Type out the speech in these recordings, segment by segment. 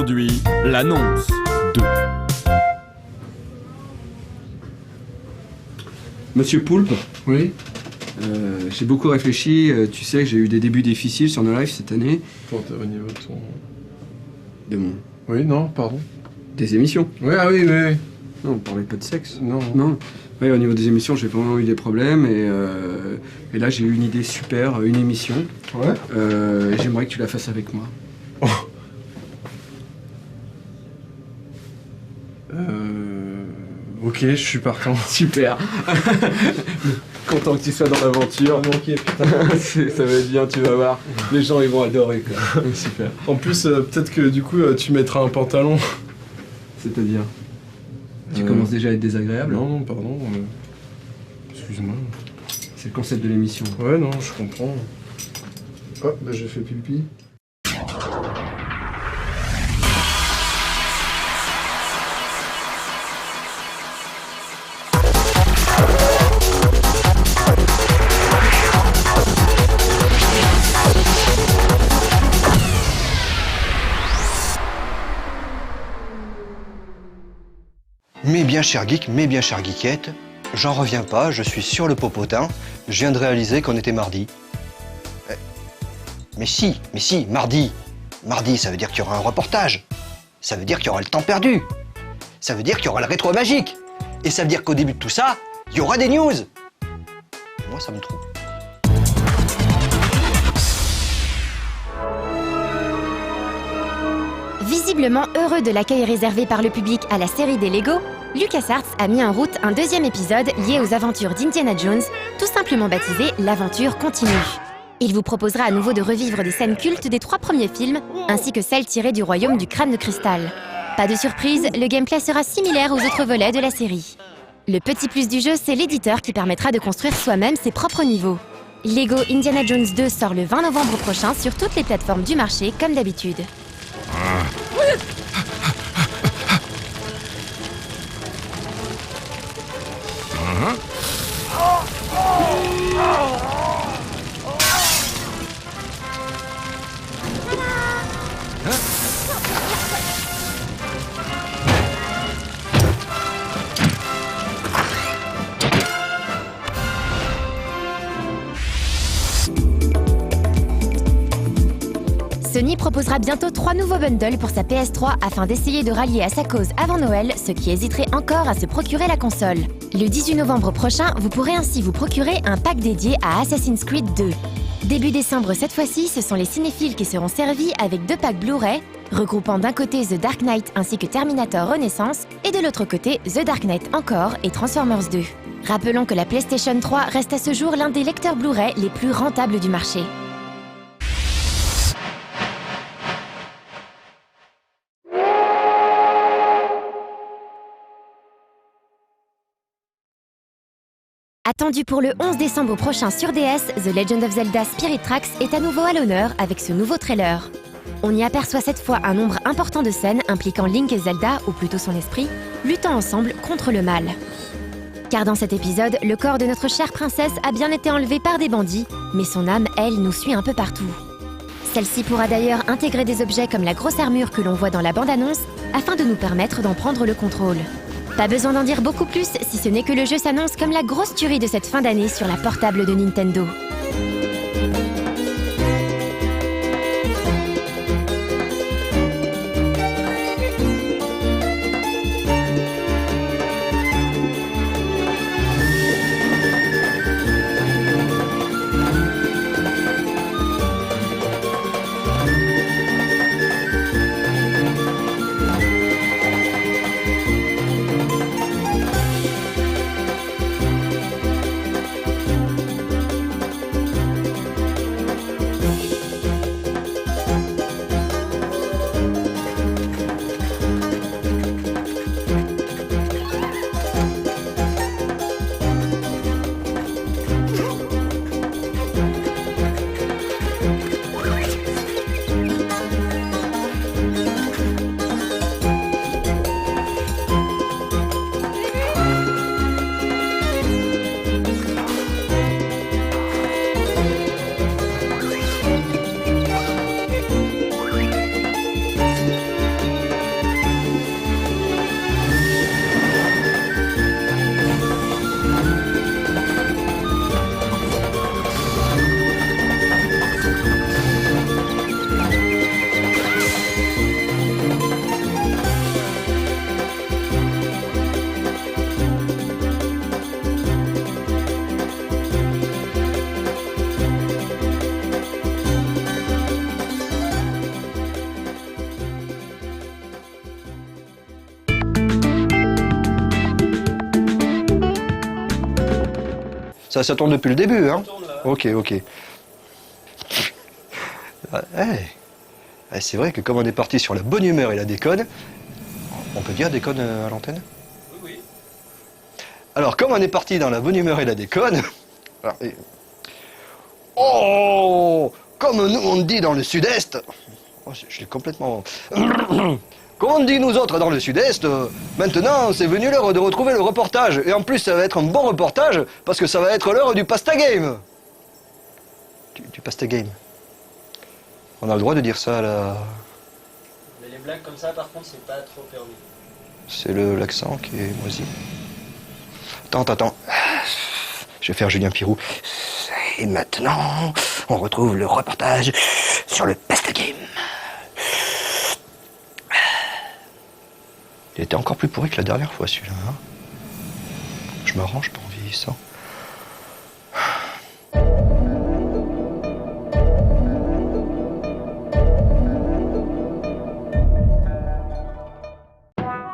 Aujourd'hui, l'annonce de... Monsieur Poulpe, Oui. j'ai beaucoup réfléchi. Tu sais que j'ai eu des débuts difficiles sur nos lives cette année. Au niveau de ton... De mon... Oui, non, pardon. Des émissions. Oui, ah oui, oui. Non, on parlait pas de sexe. Non. Non. Oui, au niveau des émissions, j'ai vraiment eu des problèmes et là j'ai eu une idée super, une émission. Ouais. J'aimerais que tu la fasses avec moi. Ok, je suis partant. Super. Content que tu sois dans l'aventure. Ok, putain. Ça va être bien, tu vas voir. Les gens ils vont adorer quoi. Super. En plus, peut-être que du coup, tu mettras un pantalon. C'est-à-dire tu commences déjà à être désagréable. Non, pardon. Excuse-moi. C'est le concept de l'émission. Ouais, non, je comprends. Oh, bah j'ai fait pipi. Mes bien chers geeks, mes bien chères geekettes, j'en reviens pas, je suis sur le popotin, je viens de réaliser qu'on était mardi. Mais si, mardi. Mardi, ça veut dire qu'il y aura un reportage. Ça veut dire qu'il y aura le temps perdu. Ça veut dire qu'il y aura le rétro magique. Et ça veut dire qu'au début de tout ça, il y aura des news. Moi, ça me trouve. Visiblement heureux de l'accueil réservé par le public à la série des Lego, LucasArts a mis en route un deuxième épisode lié aux aventures d'Indiana Jones, tout simplement baptisé L'Aventure continue. Il vous proposera à nouveau de revivre des scènes cultes des 3 premiers films, ainsi que celles tirées du royaume du crâne de cristal. Pas de surprise, le gameplay sera similaire aux autres volets de la série. Le petit plus du jeu, c'est l'éditeur qui permettra de construire soi-même ses propres niveaux. Lego Indiana Jones 2 sort le 20 novembre prochain sur toutes les plateformes du marché, comme d'habitude. Sony proposera bientôt 3 nouveaux bundles pour sa PS3 afin d'essayer de rallier à sa cause avant Noël ceux qui hésiteraient encore à se procurer la console. Le 18 novembre prochain, vous pourrez ainsi vous procurer un pack dédié à Assassin's Creed 2. Début décembre cette fois-ci, ce sont les cinéphiles qui seront servis avec 2 packs Blu-ray, regroupant d'un côté The Dark Knight ainsi que Terminator Renaissance, et de l'autre côté The Dark Knight encore et Transformers 2. Rappelons que la PlayStation 3 reste à ce jour l'un des lecteurs Blu-ray les plus rentables du marché. Attendu pour le 11 décembre prochain sur DS, The Legend of Zelda Spirit Tracks est à nouveau à l'honneur avec ce nouveau trailer. On y aperçoit cette fois un nombre important de scènes impliquant Link et Zelda, ou plutôt son esprit, luttant ensemble contre le mal. Car dans cet épisode, le corps de notre chère princesse a bien été enlevé par des bandits, mais son âme, elle, nous suit un peu partout. Celle-ci pourra d'ailleurs intégrer des objets comme la grosse armure que l'on voit dans la bande-annonce, afin de nous permettre d'en prendre le contrôle. Pas besoin d'en dire beaucoup plus, si ce n'est que le jeu s'annonce comme la grosse tuerie de cette fin d'année sur la portable de Nintendo. Ça tourne depuis le début, hein? Ok. C'est vrai que comme on est parti sur la bonne humeur et la déconne, on peut dire déconne à l'antenne? Oui. Alors, comme on est parti dans la bonne humeur et la déconne... Oh! Comme nous on dit dans le sud-est... Oh, je l'ai complètement... Comme on dit nous autres dans le sud-est, maintenant c'est venu l'heure de retrouver le reportage. Et en plus ça va être un bon reportage parce que ça va être l'heure du pasta game. Du pasta game. On a le droit de dire ça là. Mais les blagues comme ça par contre c'est pas trop permis. C'est l'accent qui est moisi. Attends. Je vais faire Julien Pirou. Et maintenant, on retrouve le reportage sur le pasta game. Il était encore plus pourri que la dernière fois, celui-là. Hein, je m'arrange pas en vieillissant.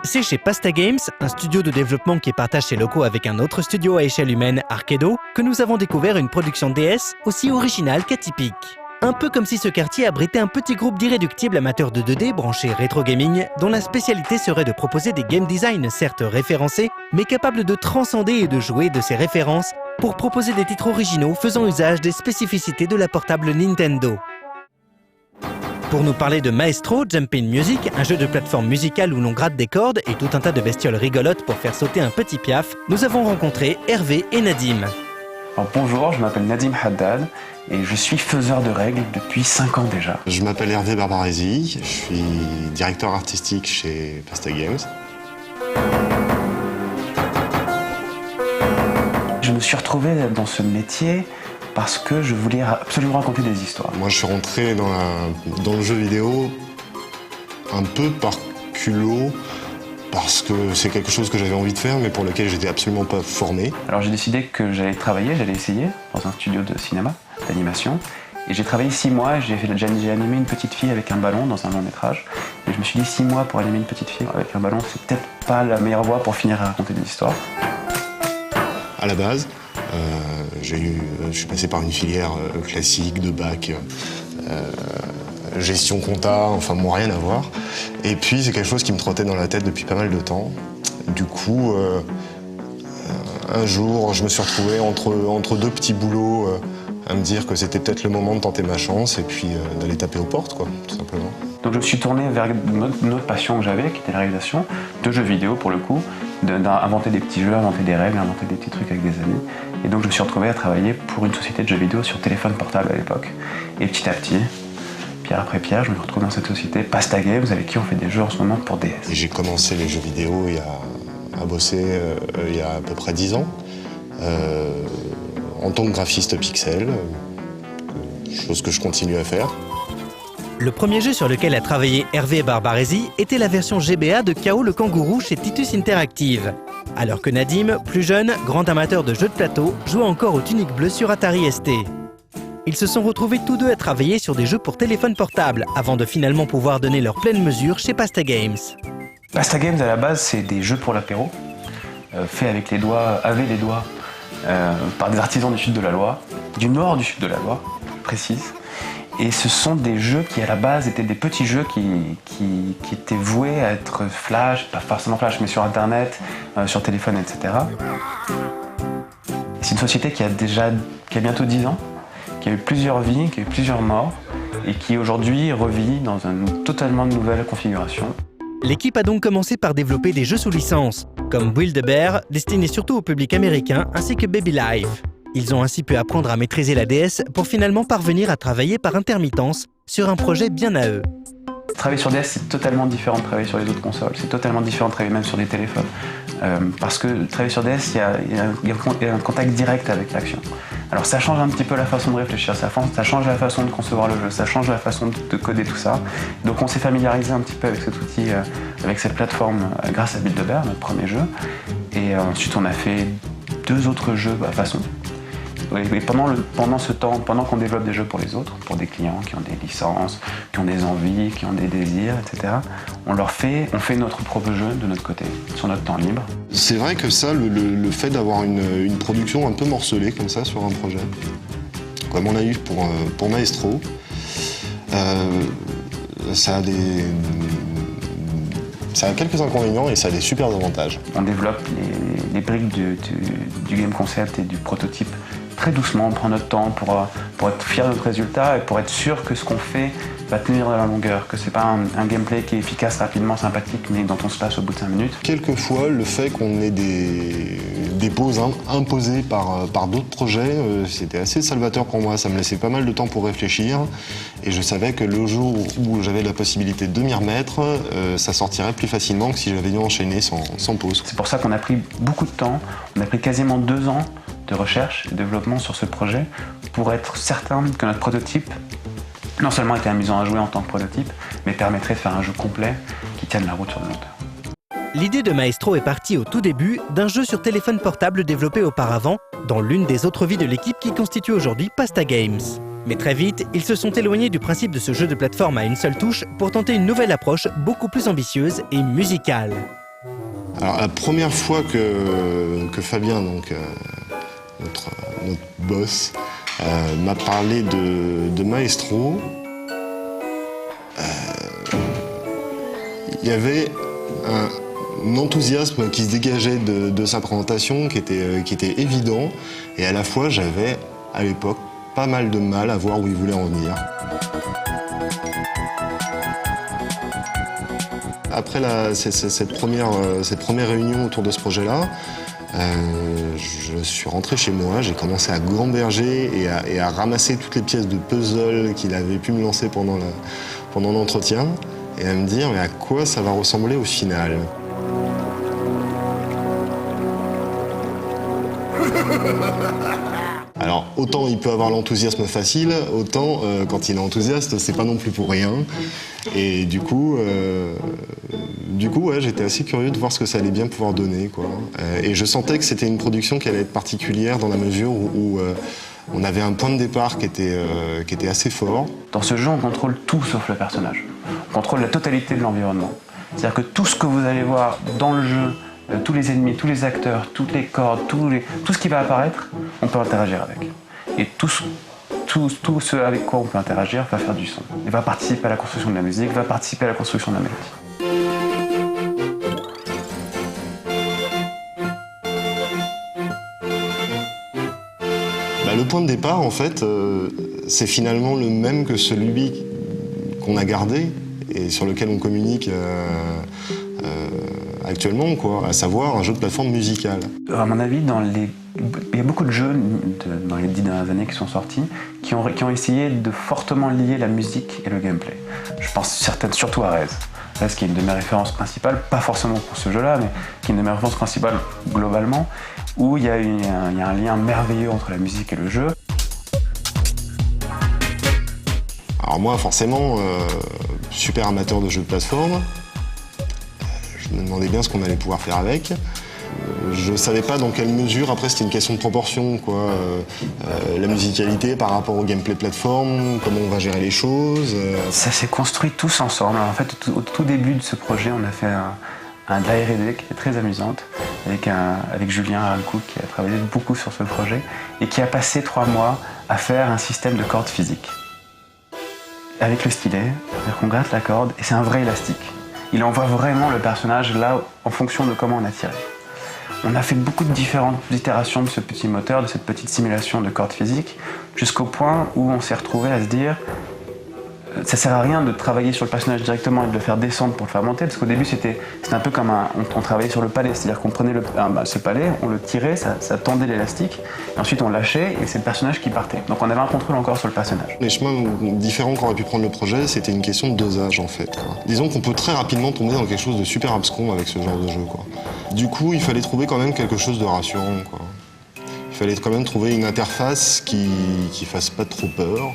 C'est chez Pasta Games, un studio de développement qui partage ses locaux avec un autre studio à échelle humaine, Arcado, que nous avons découvert une production DS aussi originale qu'atypique. Un peu comme si ce quartier abritait un petit groupe d'irréductibles amateurs de 2D branchés rétro gaming, dont la spécialité serait de proposer des game design certes référencés, mais capables de transcender et de jouer de ces références pour proposer des titres originaux faisant usage des spécificités de la portable Nintendo. Pour nous parler de Maestro Jumpin' Music, un jeu de plateforme musicale où l'on gratte des cordes et tout un tas de bestioles rigolotes pour faire sauter un petit piaf, nous avons rencontré Hervé et Nadim. Alors bonjour, je m'appelle Nadim Haddad et je suis faiseur de règles depuis 5 ans déjà. Je m'appelle Hervé Barbaresi, je suis directeur artistique chez Pasta Games. Je me suis retrouvé dans ce métier parce que je voulais absolument raconter des histoires. Moi je suis rentré dans le jeu vidéo un peu par culot, parce que c'est quelque chose que j'avais envie de faire, mais pour lequel j'étais absolument pas formé. Alors j'ai décidé que j'allais travailler, j'allais essayer dans un studio de cinéma, d'animation. Et j'ai travaillé 6 mois, j'ai animé une petite fille avec un ballon dans un long métrage. Et je me suis dit 6 mois pour animer une petite fille avec un ballon, c'est peut-être pas la meilleure voie pour finir à raconter des histoires. À la base, je suis passé par une filière classique de bac, gestion compta, enfin bon, rien à voir. Et puis c'est quelque chose qui me trottait dans la tête depuis pas mal de temps. Du coup, un jour, je me suis retrouvé entre 2 petits boulots à me dire que c'était peut-être le moment de tenter ma chance et puis d'aller taper aux portes, quoi, tout simplement. Donc je me suis tourné vers une autre passion que j'avais, qui était la réalisation de jeux vidéo pour le coup, d'inventer des petits jeux, inventer des règles, inventer des petits trucs avec des amis. Et donc je me suis retrouvé à travailler pour une société de jeux vidéo sur téléphone portable à l'époque. Et petit à petit, pierre après pierre, je me retrouve dans cette société Pasta Games avec qui on fait des jeux en ce moment pour DS. Et j'ai commencé les jeux vidéo à bosser il y a à peu près 10 ans, en tant que graphiste pixel, chose que je continue à faire. Le premier jeu sur lequel a travaillé Hervé Barbaresi était la version GBA de K.O. le kangourou chez Titus Interactive. Alors que Nadim, plus jeune, grand amateur de jeux de plateau, jouait encore au Tunique Bleu sur Atari ST. Ils se sont retrouvés tous deux à travailler sur des jeux pour téléphone portable, avant de finalement pouvoir donner leur pleine mesure chez Pasta Games. Pasta Games à la base c'est des jeux pour l'apéro, faits avec les doigts, par des artisans du sud de la Loire, du nord du sud de la Loire, précise. Et ce sont des jeux qui à la base étaient des petits jeux qui étaient voués à être flash, pas forcément flash mais sur internet, sur téléphone, etc. C'est une société qui a bientôt 10 ans, qui a eu plusieurs vies, qui a eu plusieurs morts et qui aujourd'hui revit dans une totalement nouvelle configuration. L'équipe a donc commencé par développer des jeux sous licence, comme Build-A-Bear, destiné surtout au public américain, ainsi que Baby Life. Ils ont ainsi pu apprendre à maîtriser la DS pour finalement parvenir à travailler par intermittence sur un projet bien à eux. Travailler sur DS, c'est totalement différent de travailler sur les autres consoles. C'est totalement différent de travailler même sur des téléphones. Parce que travailler sur DS, il y a un contact direct avec l'action. Alors ça change un petit peu la façon de réfléchir, ça change la façon de concevoir le jeu, ça change la façon de coder tout ça. Donc on s'est familiarisé un petit peu avec cet outil, avec cette plateforme grâce à Build-A-Bear, notre premier jeu. Et ensuite on a fait 2 autres jeux à façon. Et pendant ce temps, pendant qu'on développe des jeux pour les autres, pour des clients qui ont des licences, qui ont des envies, qui ont des désirs, etc., on fait notre propre jeu de notre côté, sur notre temps libre. C'est vrai que ça, le fait d'avoir une production un peu morcelée comme ça sur un projet, comme on a eu pour Maestro, ça a quelques inconvénients et ça a des super avantages. On développe les briques du game concept et du prototype très doucement, on prend notre temps pour être fier de notre résultat et pour être sûr que ce qu'on fait va tenir dans la longueur, que c'est pas un gameplay qui est efficace, rapidement, sympathique, mais dont on se passe au bout de 5 minutes. Quelquefois, le fait qu'on ait des pauses imposées par d'autres projets, c'était assez salvateur pour moi. Ça me laissait pas mal de temps pour réfléchir et je savais que le jour où j'avais la possibilité de m'y remettre, ça sortirait plus facilement que si j'avais dû enchaîner sans pause. C'est pour ça qu'on a pris beaucoup de temps, on a pris quasiment 2 ans de recherche et de développement sur ce projet pour être certain que notre prototype non seulement était amusant à jouer en tant que prototype, mais permettrait de faire un jeu complet qui tienne la route sur le long terme. L'idée de Maestro est partie au tout début d'un jeu sur téléphone portable développé auparavant dans l'une des autres vies de l'équipe qui constitue aujourd'hui Pasta Games. Mais très vite, ils se sont éloignés du principe de ce jeu de plateforme à une seule touche pour tenter une nouvelle approche beaucoup plus ambitieuse et musicale. Alors la première fois que Fabien, donc notre boss, m'a parlé de Maestro, il y avait un enthousiasme qui se dégageait de sa présentation qui était évident et à la fois j'avais à l'époque pas mal de mal à voir où il voulait en venir. Après cette première réunion autour de ce projet-là, je suis rentré chez moi, j'ai commencé à gamberger et à ramasser toutes les pièces de puzzle qu'il avait pu me lancer pendant l'entretien et à me dire mais à quoi ça va ressembler au final. Alors autant il peut avoir l'enthousiasme facile, autant quand il est enthousiaste c'est pas non plus pour rien. Et du coup ouais, j'étais assez curieux de voir ce que ça allait bien pouvoir donner, quoi. Et je sentais que c'était une production qui allait être particulière dans la mesure où on avait un point de départ qui était assez fort. Dans ce jeu, on contrôle tout sauf le personnage. On contrôle la totalité de l'environnement. C'est-à-dire que tout ce que vous allez voir dans le jeu, tous les ennemis, tous les acteurs, toutes les cordes, tout ce qui va apparaître, on peut interagir avec. Et tout ce avec quoi on peut interagir va faire du son. Il va participer à la construction de la musique, va participer à la construction de la mélodie. Le point de départ, en fait, c'est finalement le même que celui qu'on a gardé et sur lequel on communique actuellement, quoi, à savoir un jeu de plateforme musicale. À mon avis, il y a beaucoup de jeux dans les 10 dernières années qui sont sortis qui ont essayé de fortement lier la musique et le gameplay. Je pense surtout à Rez. Rez qui est une de mes références principales, pas forcément pour ce jeu-là, mais qui est une de mes références principales globalement, où il y a un lien merveilleux entre la musique et le jeu. Alors moi, forcément, super amateur de jeux de plateforme, je me demandais bien ce qu'on allait pouvoir faire avec. Je savais pas dans quelle mesure, après c'était une question de proportion, quoi. La musicalité par rapport au gameplay plateforme, comment on va gérer les choses. Ça s'est construit tous ensemble. En fait, au tout début de ce projet, on a fait de la R&D qui est très amusante, avec Julien Aralcouk qui a travaillé beaucoup sur ce projet et qui a passé 3 mois à faire un système de cordes physiques. Avec le stylet, c'est-à-dire qu'on gratte la corde et c'est un vrai élastique. Il envoie vraiment le personnage là en fonction de comment on a tiré. On a fait beaucoup de différentes itérations de ce petit moteur, de cette petite simulation de cordes physiques, jusqu'au point où on s'est retrouvé à se dire ça sert à rien de travailler sur le personnage directement et de le faire descendre pour le faire monter, parce qu'au début c'était un peu comme on travaillait sur le palais, c'est-à-dire qu'on prenait ce palais, on le tirait, ça tendait l'élastique, et ensuite on lâchait et c'est le personnage qui partait. Donc on avait un contrôle encore sur le personnage. Les chemins différents qu'aurait pu prendre le projet, c'était une question de dosage en fait, quoi. Disons qu'on peut très rapidement tomber dans quelque chose de super abscon avec ce genre de jeu, quoi. Du coup, il fallait trouver quand même quelque chose de rassurant, quoi. Il fallait quand même trouver une interface qui fasse pas trop peur.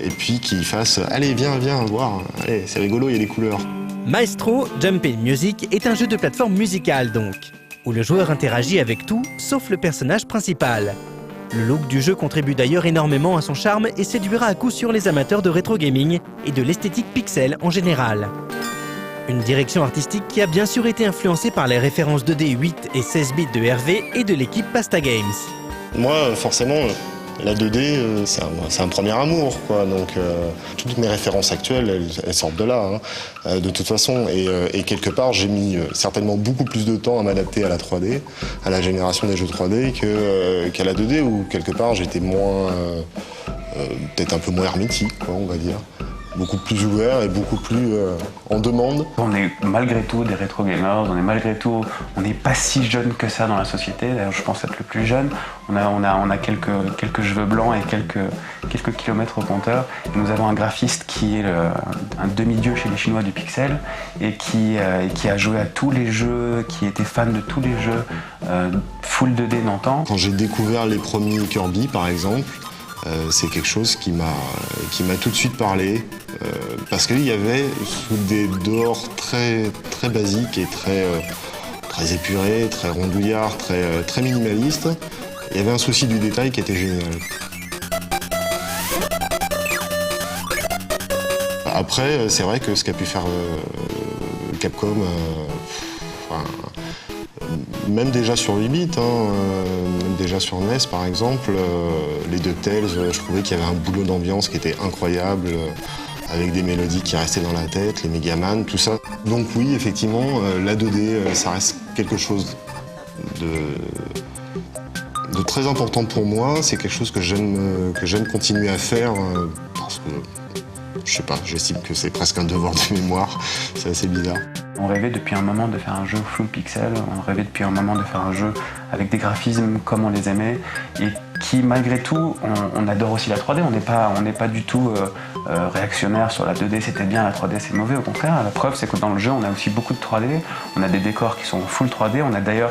Et puis qui fasse « Allez, viens, voir, allez, c'est rigolo, il y a des couleurs ». Maestro Jumping Music est un jeu de plateforme musicale donc, où le joueur interagit avec tout sauf le personnage principal. Le look du jeu contribue d'ailleurs énormément à son charme et séduira à coup sûr les amateurs de rétro gaming et de l'esthétique pixel en général. Une direction artistique qui a bien sûr été influencée par les références 2D 8 et 16 bits de Hervé et de l'équipe Pasta Games. Moi, forcément, la 2D, c'est un premier amour, quoi. Donc, toutes mes références actuelles, elles sortent de là, hein, de toute façon. Et quelque part, j'ai mis certainement beaucoup plus de temps à m'adapter à la 3D, à la génération des jeux 3D, qu'à la 2D, où quelque part, j'étais moins, peut-être un peu moins hermétique, quoi, on va dire. Beaucoup plus ouvert et beaucoup plus en demande. On est malgré tout des rétro gamers, on n'est pas si jeune que ça dans la société. D'ailleurs, je pense être le plus jeune. On a quelques cheveux blancs et quelques kilomètres au compteur. Et nous avons un graphiste qui est un demi-dieu chez les Chinois du pixel et qui a joué à tous les jeux, qui était fan de tous les jeux full 2D d'antan. Quand j'ai découvert les premiers Kirby, par exemple, c'est quelque chose qui m'a tout de suite parlé, parce qu'il y avait sous des dehors très basiques et très épurés, très rondouillards, très minimalistes, il y avait un souci du détail qui était génial. Après, c'est vrai que ce qu'a pu faire Capcom, même déjà sur 8 bits, déjà sur NES par exemple, les DuckTales, je trouvais qu'il y avait un boulot d'ambiance qui était incroyable, avec des mélodies qui restaient dans la tête, les Megaman, tout ça. Donc oui, effectivement, la 2D, ça reste quelque chose de très important pour moi. C'est quelque chose que j'aime continuer à faire, parce que, je sais pas, j'estime que c'est presque un devoir de mémoire, c'est assez bizarre. On rêvait depuis un moment de faire un jeu full pixel, on rêvait depuis un moment de faire un jeu avec des graphismes comme on les aimait et qui malgré tout, on adore aussi la 3D, on n'est pas du tout réactionnaire sur la 2D c'était bien, la 3D c'est mauvais, au contraire. La preuve c'est que dans le jeu on a aussi beaucoup de 3D, on a des décors qui sont full 3D, on a d'ailleurs,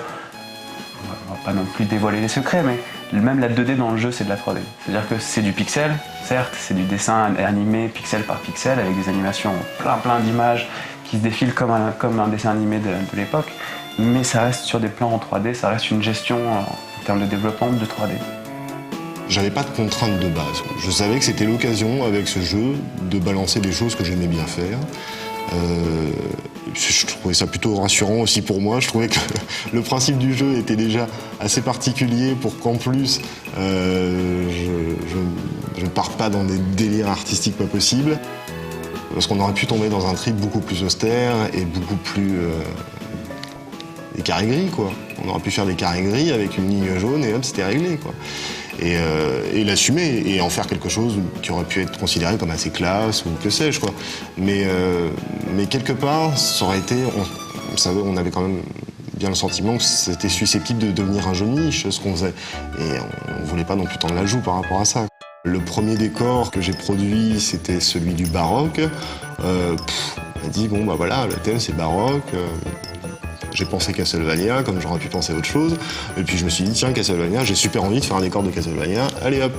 on va pas non plus dévoiler les secrets, mais même la 2D dans le jeu c'est de la 3D. C'est-à-dire que c'est du pixel, certes c'est du dessin animé pixel par pixel avec des animations plein d'images qui se défile comme un dessin animé de l'époque, mais ça reste sur des plans en 3D, ça reste une gestion en termes de développement de 3D. J'avais pas de contraintes de base. Je savais que c'était l'occasion avec ce jeu de balancer des choses que j'aimais bien faire. Je trouvais ça plutôt rassurant aussi pour moi. Je trouvais que le principe du jeu était déjà assez particulier pour qu'en plus je ne parte pas dans des délires artistiques pas possibles. Parce qu'on aurait pu tomber dans un trip beaucoup plus austère et beaucoup plus... des carrés gris, quoi. On aurait pu faire des carrés gris avec une ligne jaune et hop, c'était réglé, quoi. Et l'assumer et en faire quelque chose qui aurait pu être considéré comme assez classe ou que sais-je, quoi. Mais quelque part, ça aurait été... On avait quand même bien le sentiment que c'était susceptible de devenir un jeu de niche, ce qu'on faisait. Et on ne voulait pas non plus tendre la joue par rapport à ça. Le premier décor que j'ai produit, c'était celui du baroque. On m'a dit, bon, bah voilà, le thème c'est baroque. J'ai pensé Castlevania, comme j'aurais pu penser à autre chose. Et puis je me suis dit, tiens, Castlevania, j'ai super envie de faire un décor de Castlevania. Allez hop.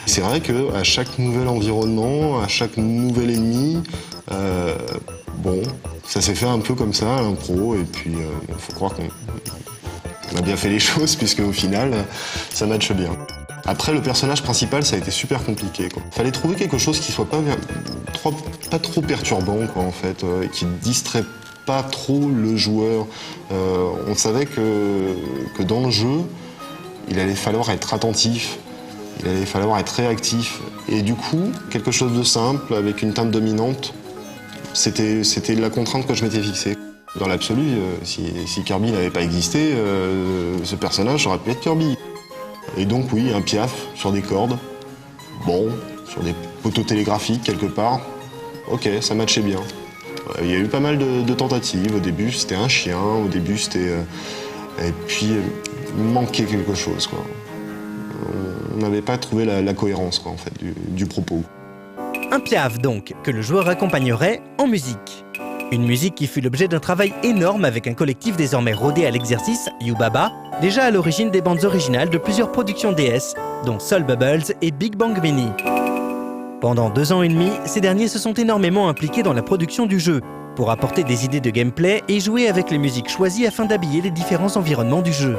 C'est vrai qu'à chaque nouvel environnement, à chaque nouvel ennemi, bon, ça s'est fait un peu comme ça, à l'impro. Et puis, il faut croire qu'on a bien fait les choses, puisque au final, ça matche bien. Après, le personnage principal, ça a été super compliqué, quoi. Fallait trouver quelque chose qui soit pas trop perturbant, quoi, en fait, et qui distrait pas trop le joueur. On savait que dans le jeu, il allait falloir être attentif, il allait falloir être réactif. Et du coup, quelque chose de simple, avec une teinte dominante, c'était la contrainte que je m'étais fixée. Dans l'absolu, si Kirby n'avait pas existé, ce personnage aurait pu être Kirby. Et donc oui, un piaf sur des cordes, bon, sur des poteaux télégraphiques quelque part, ok, ça matchait bien. Il y a eu pas mal de tentatives, au début c'était un chien, au début c'était... et puis il manquait quelque chose, quoi. On n'avait pas trouvé la cohérence, quoi, en fait, du propos. Un piaf donc, que le joueur accompagnerait en musique. Une musique qui fut l'objet d'un travail énorme avec un collectif désormais rodé à l'exercice, Yubaba, déjà à l'origine des bandes originales de plusieurs productions DS, dont Soul Bubbles et Big Bang Mini. Pendant 2 ans et demi, ces derniers se sont énormément impliqués dans la production du jeu, pour apporter des idées de gameplay et jouer avec les musiques choisies afin d'habiller les différents environnements du jeu.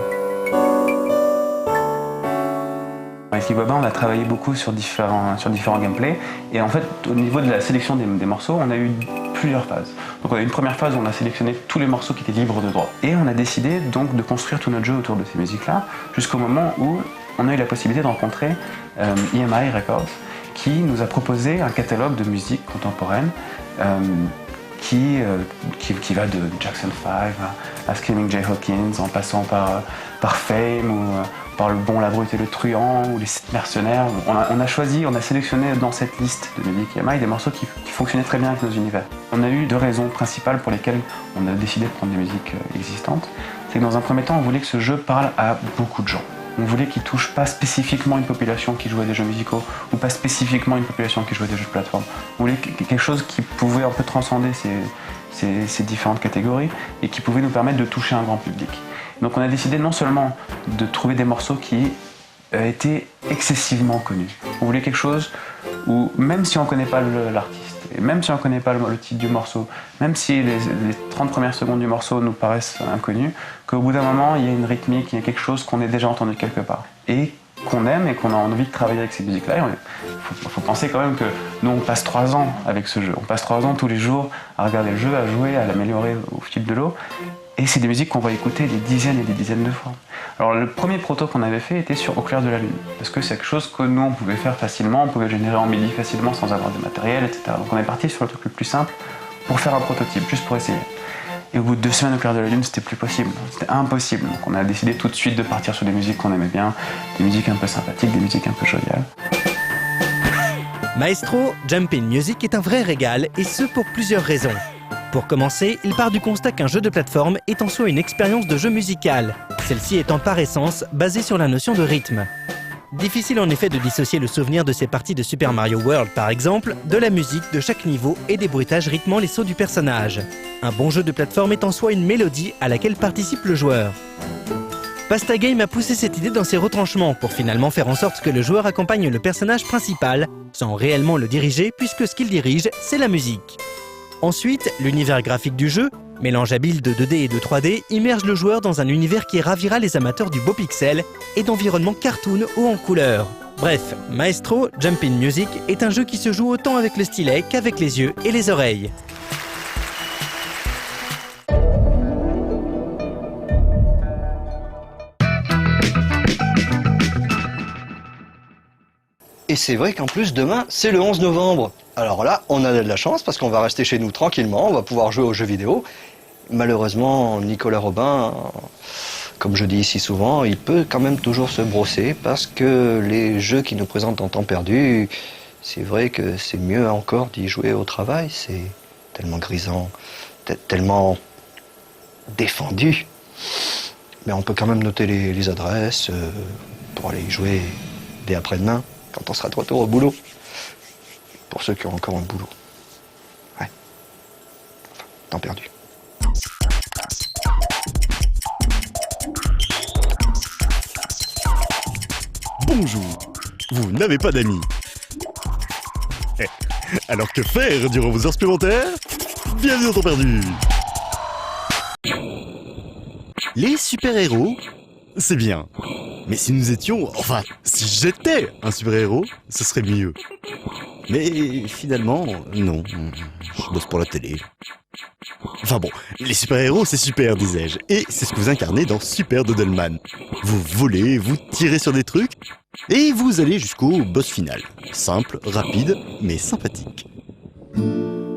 Avec Steve Bobin, on a travaillé beaucoup sur différents gameplays. Et en fait, au niveau de la sélection des morceaux, on a eu plusieurs phases. Donc on a eu une première phase où on a sélectionné tous les morceaux qui étaient libres de droit. Et on a décidé donc de construire tout notre jeu autour de ces musiques-là, jusqu'au moment où on a eu la possibilité de rencontrer EMI Records, qui nous a proposé un catalogue de musique contemporaine qui va de Jackson 5 à Screaming Jay Hawkins, en passant par Fame ou par Le Bon, la Brute et le Truand ou Les 7 Mercenaires. On a sélectionné dans cette liste de musique EMI des morceaux qui fonctionnaient très bien avec nos univers. On a eu 2 raisons principales pour lesquelles on a décidé de prendre des musiques existantes. C'est que dans un premier temps, on voulait que ce jeu parle à beaucoup de gens. On voulait qu'il touche pas spécifiquement une population qui jouait à des jeux musicaux ou pas spécifiquement une population qui jouait à des jeux de plateforme. On voulait quelque chose qui pouvait un peu transcender ces différentes catégories et qui pouvait nous permettre de toucher un grand public. Donc on a décidé non seulement de trouver des morceaux qui étaient excessivement connus. On voulait quelque chose où, même si on ne connaît pas l'artiste, et même si on ne connaît pas le titre du morceau, même si les 30 premières secondes du morceau nous paraissent inconnues, qu'au bout d'un moment, il y a une rythmique, il y a quelque chose qu'on ait déjà entendu quelque part. Et qu'on aime et qu'on a envie de travailler avec ces musiques-là. Il faut penser quand même que nous, on passe 3 ans avec ce jeu. On passe 3 ans tous les jours à regarder le jeu, à jouer, à l'améliorer au fil de l'eau. Et c'est des musiques qu'on va écouter des dizaines et des dizaines de fois. Alors le premier proto qu'on avait fait était sur Au clair de la lune, parce que c'est quelque chose que nous on pouvait faire facilement, on pouvait générer en MIDI facilement sans avoir de matériel, etc. Donc on est parti sur le truc le plus simple pour faire un prototype, juste pour essayer. Et au bout de 2 semaines Au clair de la lune, c'était plus possible, c'était impossible. Donc on a décidé tout de suite de partir sur des musiques qu'on aimait bien, des musiques un peu sympathiques, des musiques un peu joviales. Maestro, Jumpin' Music est un vrai régal, et ce pour plusieurs raisons. Pour commencer, il part du constat qu'un jeu de plateforme est en soi une expérience de jeu musical, celle-ci étant par essence basée sur la notion de rythme. Difficile en effet de dissocier le souvenir de ces parties de Super Mario World par exemple, de la musique de chaque niveau et des bruitages rythmant les sauts du personnage. Un bon jeu de plateforme est en soi une mélodie à laquelle participe le joueur. Pastagame a poussé cette idée dans ses retranchements pour finalement faire en sorte que le joueur accompagne le personnage principal, sans réellement le diriger puisque ce qu'il dirige, c'est la musique. Ensuite, l'univers graphique du jeu, mélange habile de 2D et de 3D, immerge le joueur dans un univers qui ravira les amateurs du beau pixel et d'environnements cartoon ou en couleur. Bref, Maestro, Jumpin' Music est un jeu qui se joue autant avec le stylet qu'avec les yeux et les oreilles. Et c'est vrai qu'en plus, demain, c'est le 11 novembre. Alors là, on a de la chance parce qu'on va rester chez nous tranquillement, on va pouvoir jouer aux jeux vidéo. Malheureusement, Nicolas Robin, comme je dis ici souvent, il peut quand même toujours se brosser parce que les jeux qui nous présentent en temps perdu, c'est vrai que c'est mieux encore d'y jouer au travail. C'est tellement grisant, tellement défendu. Mais on peut quand même noter les adresses pour aller y jouer dès après-demain, quand on sera de retour au boulot. Pour ceux qui ont encore un boulot. Ouais. Enfin, temps perdu. Bonjour, vous n'avez pas d'amis. Alors que faire durant vos heures supplémentaires? Bienvenue dans Temps perdu. Les super-héros, c'est bien. Mais si nous étions, enfin, si j'étais un super-héros, ce serait mieux. Mais finalement, non, je bosse pour la télé. Enfin bon, les super-héros c'est super, disais-je, et c'est ce que vous incarnez dans Super Doodleman. Vous volez, vous tirez sur des trucs, et vous allez jusqu'au boss final. Simple, rapide, mais sympathique.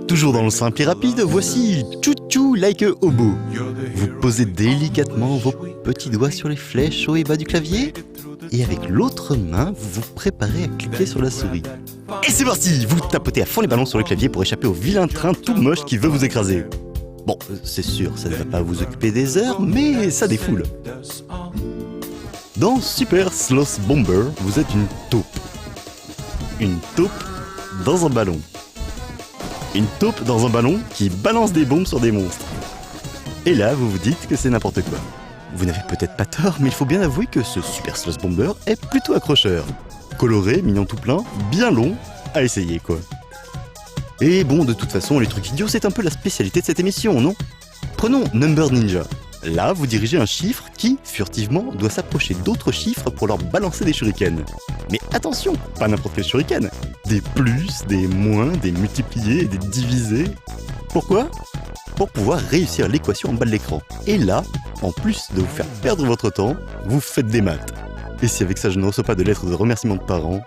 Toujours dans le simple et rapide, voici Chou-Chou Like a Hobo. Vous posez délicatement vos petits doigts sur les flèches au bas du clavier, et avec l'autre main, vous vous préparez à cliquer sur la souris. Et c'est parti! Vous tapotez à fond les ballons sur le clavier pour échapper au vilain train tout moche qui veut vous écraser. Bon, c'est sûr, ça ne va pas vous occuper des heures, mais ça défoule. Dans Super Sloth Bomber, vous êtes une taupe. Une taupe dans un ballon. Une taupe dans un ballon qui balance des bombes sur des monstres. Et là, vous vous dites que c'est n'importe quoi. Vous n'avez peut-être pas tort, mais il faut bien avouer que ce Super Sloth Bomber est plutôt accrocheur. Coloré, mignon tout plein, bien long, à essayer quoi. Et bon, de toute façon, les trucs idiots, c'est un peu la spécialité de cette émission, non? Prenons Number Ninja. Là, vous dirigez un chiffre qui, furtivement, doit s'approcher d'autres chiffres pour leur balancer des shurikens. Mais attention, pas n'importe quel shuriken. Des plus, des moins, des multipliés et des divisés. Pourquoi ? Pour pouvoir réussir l'équation en bas de l'écran. Et là, en plus de vous faire perdre votre temps, vous faites des maths. Et si avec ça je ne reçois pas de lettres de remerciement de parents...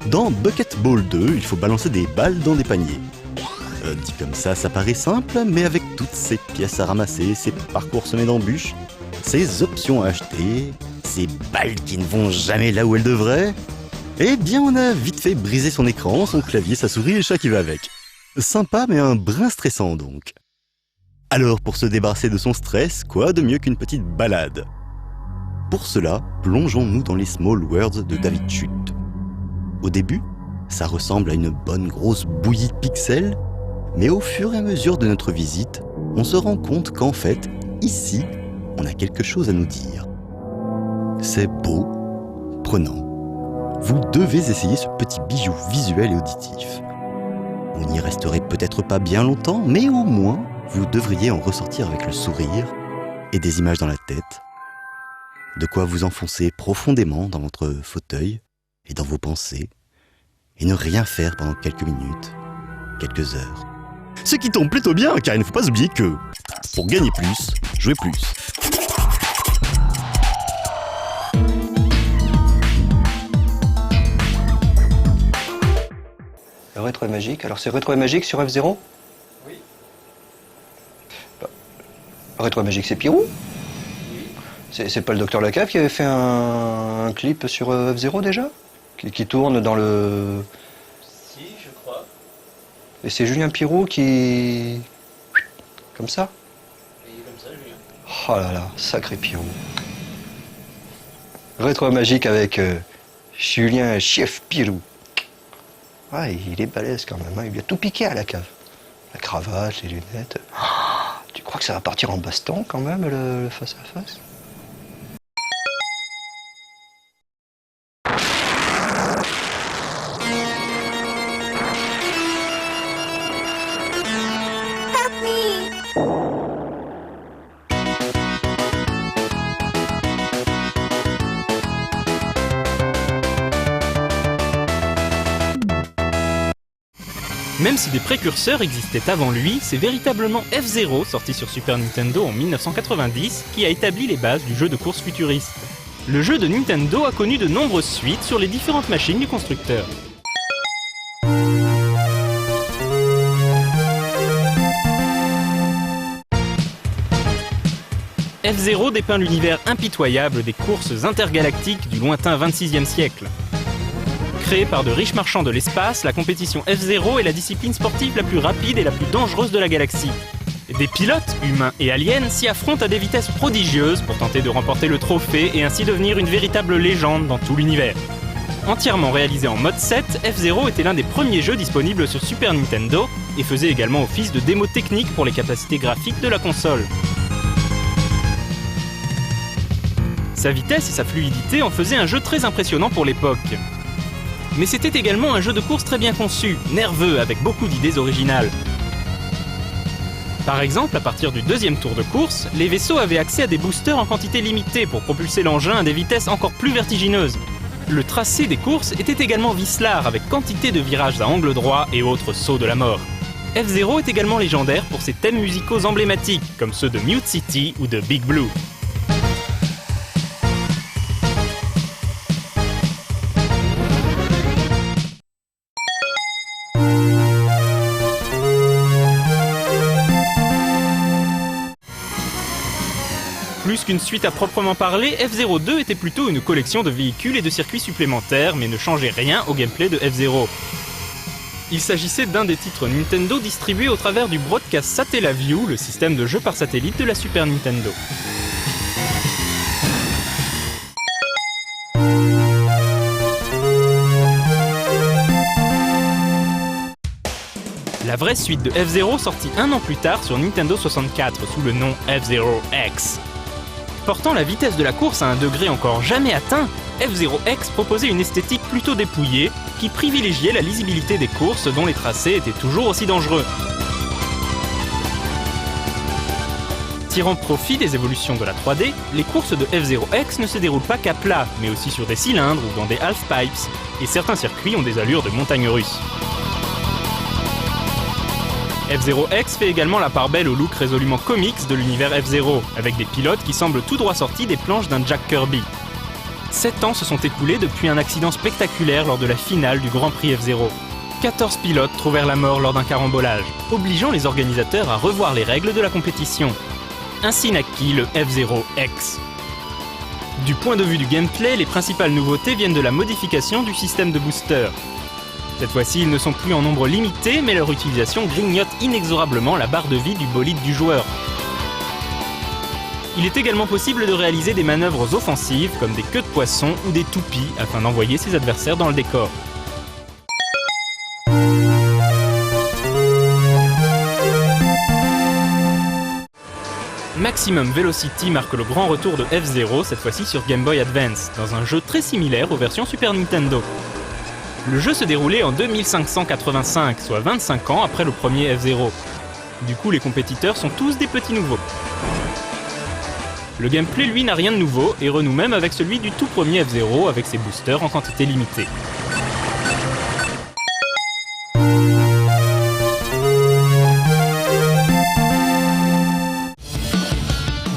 Dans Bucket Ball 2, il faut balancer des balles dans des paniers. Dit comme ça paraît simple, mais avec toutes ces pièces à ramasser, ces parcours semés d'embûches, ces options à acheter, ces balles qui ne vont jamais là où elles devraient, eh bien on a vite fait briser son écran, son clavier, sa souris et le chat qui va avec. Sympa mais un brin stressant donc. Alors pour se débarrasser de son stress, quoi de mieux qu'une petite balade ? Pour cela, plongeons-nous dans les Small Worlds de David Chute. Au début, ça ressemble à une bonne grosse bouillie de pixels, mais au fur et à mesure de notre visite, on se rend compte qu'en fait, ici, on a quelque chose à nous dire. C'est beau, prenant. Vous devez essayer ce petit bijou visuel et auditif. Vous n'y resterez peut-être pas bien longtemps, mais au moins, vous devriez en ressortir avec le sourire et des images dans la tête. De quoi vous enfoncer profondément dans votre fauteuil et dans vos pensées, et ne rien faire pendant quelques minutes, quelques heures. Ce qui tombe plutôt bien, car il ne faut pas oublier que, pour gagner plus, jouer plus. Le rétro est magique. Alors c'est rétro est magique sur F0 ? Oui. Le rétro est magique, c'est Pirou ? Oui. C'est pas le docteur Lacave qui avait fait un clip sur F0 déjà ? Qui tourne dans le... Si, je crois. Et c'est Julien Pirou qui... Comme ça ? Et comme ça, Julien. Oh là là, sacré Pirou. Rétro magique avec Julien Chef Pirou. Ah, il est balèze quand même, hein. Il lui a tout piqué à la cave. La cravate, les lunettes. Oh, tu crois que ça va partir en baston quand même, le face à face ? Même si des précurseurs existaient avant lui, c'est véritablement F0, sorti sur Super Nintendo en 1990, qui a établi les bases du jeu de course futuriste. Le jeu de Nintendo a connu de nombreuses suites sur les différentes machines du constructeur. F0 dépeint l'univers impitoyable des courses intergalactiques du lointain 26e siècle. Créée par de riches marchands de l'espace, la compétition F0 est la discipline sportive la plus rapide et la plus dangereuse de la galaxie. Des pilotes, humains et aliens, s'y affrontent à des vitesses prodigieuses pour tenter de remporter le trophée et ainsi devenir une véritable légende dans tout l'univers. Entièrement réalisé en mode 7, F0 était l'un des premiers jeux disponibles sur Super Nintendo et faisait également office de démo technique pour les capacités graphiques de la console. Sa vitesse et sa fluidité en faisaient un jeu très impressionnant pour l'époque. Mais c'était également un jeu de course très bien conçu, nerveux, avec beaucoup d'idées originales. Par exemple, à partir du deuxième tour de course, les vaisseaux avaient accès à des boosters en quantité limitée pour propulser l'engin à des vitesses encore plus vertigineuses. Le tracé des courses était également vicelard, avec quantité de virages à angle droit et autres sauts de la mort. F0 est également légendaire pour ses thèmes musicaux emblématiques, comme ceux de Mute City ou de Big Blue. Plus qu'une suite à proprement parler, F-Zero 2 était plutôt une collection de véhicules et de circuits supplémentaires, mais ne changeait rien au gameplay de F-Zero. Il s'agissait d'un des titres Nintendo distribués au travers du Broadcast Satellaview, le système de jeu par satellite de la Super Nintendo. La vraie suite de F-Zero sortit un an plus tard sur Nintendo 64 sous le nom F-Zero X. Portant la vitesse de la course à un degré encore jamais atteint, F-Zero X proposait une esthétique plutôt dépouillée qui privilégiait la lisibilité des courses dont les tracés étaient toujours aussi dangereux. Tirant profit des évolutions de la 3D, les courses de F-Zero X ne se déroulent pas qu'à plat, mais aussi sur des cylindres ou dans des half-pipes, et certains circuits ont des allures de montagnes russes. F-Zero X fait également la part belle au look résolument comics de l'univers F-Zero, avec des pilotes qui semblent tout droit sortis des planches d'un Jack Kirby. 7 ans se sont écoulés depuis un accident spectaculaire lors de la finale du Grand Prix F-Zero. 14 pilotes trouvèrent la mort lors d'un carambolage, obligeant les organisateurs à revoir les règles de la compétition. Ainsi naquit le F-Zero X. Du point de vue du gameplay, les principales nouveautés viennent de la modification du système de booster. Cette fois-ci, ils ne sont plus en nombre limité, mais leur utilisation grignote inexorablement la barre de vie du bolide du joueur. Il est également possible de réaliser des manœuvres offensives, comme des queues de poisson ou des toupies, afin d'envoyer ses adversaires dans le décor. Maximum Velocity marque le grand retour de F-Zero, cette fois-ci sur Game Boy Advance, dans un jeu très similaire aux versions Super Nintendo. Le jeu se déroulait en 2585, soit 25 ans après le premier F-Zero. Du coup, les compétiteurs sont tous des petits nouveaux. Le gameplay, lui, n'a rien de nouveau, et renoue même avec celui du tout premier F-Zero, avec ses boosters en quantité limitée.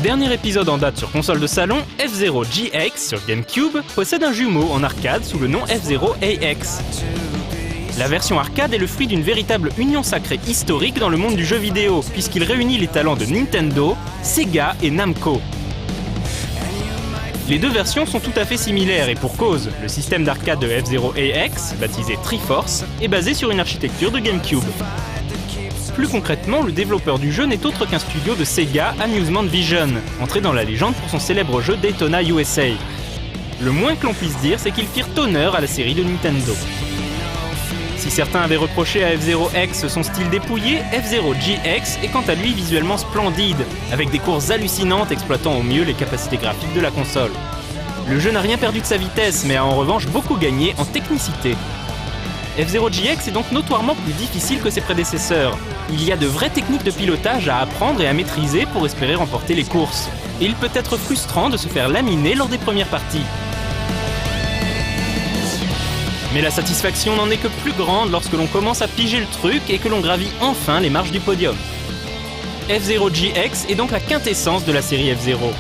Dernier épisode en date sur console de salon, F-Zero GX sur GameCube possède un jumeau en arcade sous le nom F-Zero AX. La version arcade est le fruit d'une véritable union sacrée historique dans le monde du jeu vidéo, puisqu'il réunit les talents de Nintendo, Sega et Namco. Les deux versions sont tout à fait similaires et pour cause, le système d'arcade de F-Zero AX, baptisé Triforce, est basé sur une architecture de GameCube. Plus concrètement, le développeur du jeu n'est autre qu'un studio de Sega Amusement Vision, entré dans la légende pour son célèbre jeu Daytona USA. Le moins que l'on puisse dire, c'est qu'ils firent honneur à la série de Nintendo. Si certains avaient reproché à F-Zero X son style dépouillé, F-Zero GX est quant à lui visuellement splendide, avec des courses hallucinantes exploitant au mieux les capacités graphiques de la console. Le jeu n'a rien perdu de sa vitesse, mais a en revanche beaucoup gagné en technicité. F-Zero GX est donc notoirement plus difficile que ses prédécesseurs. Il y a de vraies techniques de pilotage à apprendre et à maîtriser pour espérer remporter les courses. Et il peut être frustrant de se faire laminer lors des premières parties. Mais la satisfaction n'en est que plus grande lorsque l'on commence à piger le truc et que l'on gravit enfin les marches du podium. F-Zero GX est donc la quintessence de la série F-Zero.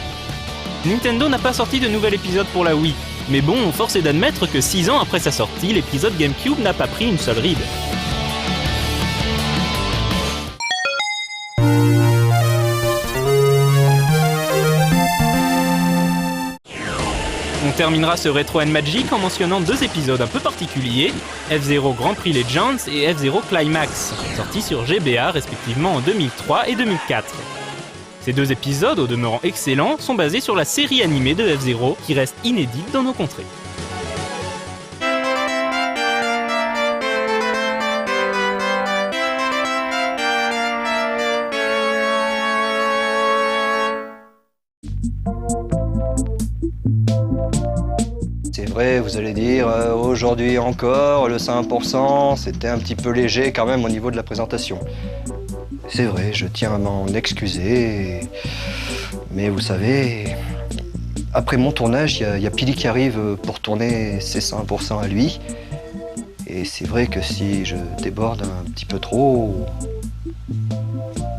Nintendo n'a pas sorti de nouvel épisode pour la Wii. Mais bon, force est d'admettre que 6 ans après sa sortie, l'épisode GameCube n'a pas pris une seule ride. On terminera ce Retro & Magic en mentionnant 2 épisodes un peu particuliers, F-Zero Grand Prix Legends et F-Zero Climax, sortis sur GBA respectivement en 2003 et 2004. Ces 2 épisodes, au demeurant excellents, sont basés sur la série animée de F-Zero, qui reste inédite dans nos contrées. C'est vrai, vous allez dire, aujourd'hui encore, le 5%, c'était un petit peu léger quand même au niveau de la présentation. C'est vrai, je tiens à m'en excuser, mais vous savez, après mon tournage, il y a Pili qui arrive pour tourner ses 100% à lui. Et c'est vrai que si je déborde un petit peu trop,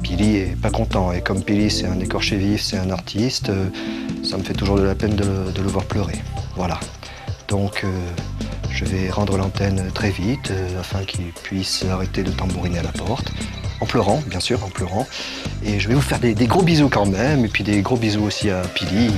Pili est pas content. Et comme Pili c'est un écorché vif, c'est un artiste, ça me fait toujours de la peine de le voir pleurer. Voilà. Donc je vais rendre l'antenne très vite afin qu'il puisse arrêter de tambouriner à la porte. En pleurant, bien sûr, en pleurant. Et je vais vous faire des gros bisous quand même, et puis des gros bisous aussi à Pili.